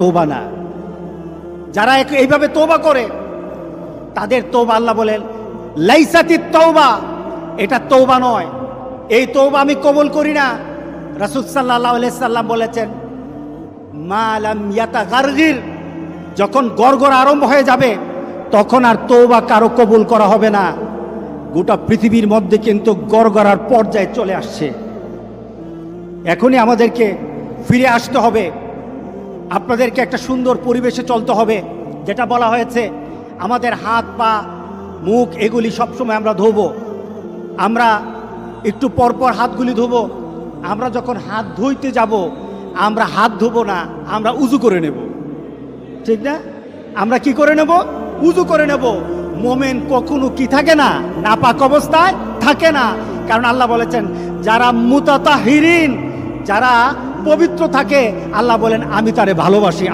তওবা না। যারা এইভাবে তওবা করে তাদের তওবা আল্লাহ বলেন লাইসাতিত তওবা, এটা তওবা নয়, এই তওবা আমি কবুল করি না। রাসূল সাল্লাল্লাহু আলাইহি সাল্লাম বলেছেন মা লাম ইয়াতাগারগির, যখন গড়গড় আরম্ভ হয়ে যাবে তখন আর তওবা কারো কবুল করা হবে না। গোটা পৃথিবীর মধ্যে কিন্তু গড়গড়ার পর্যায়ে চলে আসছে। এখনই আমাদেরকে ফিরে আসতে হবে, আপনাদেরকে একটা সুন্দর পরিবেশে চলতে হবে। যেটা বলা হয়েছে আমাদের হাত পা মুখ এগুলি সবসময় আমরা ধোবো, আমরা একটু পরপর হাতগুলি ধোবো। আমরা যখন হাত ধুইতে যাব আমরা হাত ধোবো না, আমরা উজু করে নেব, ঠিক না? আমরা কি করে নেব? উজু করে নেব। মোমেন কখনো কি থাকে না, নাপাক অবস্থায় থাকে না। কারণ আল্লাহ বলেছেন যারা মুতাতাহিরিন, যারা পবিত্র থাকে, আল্লাহ বলেন আমি তারে ভালোবাসি।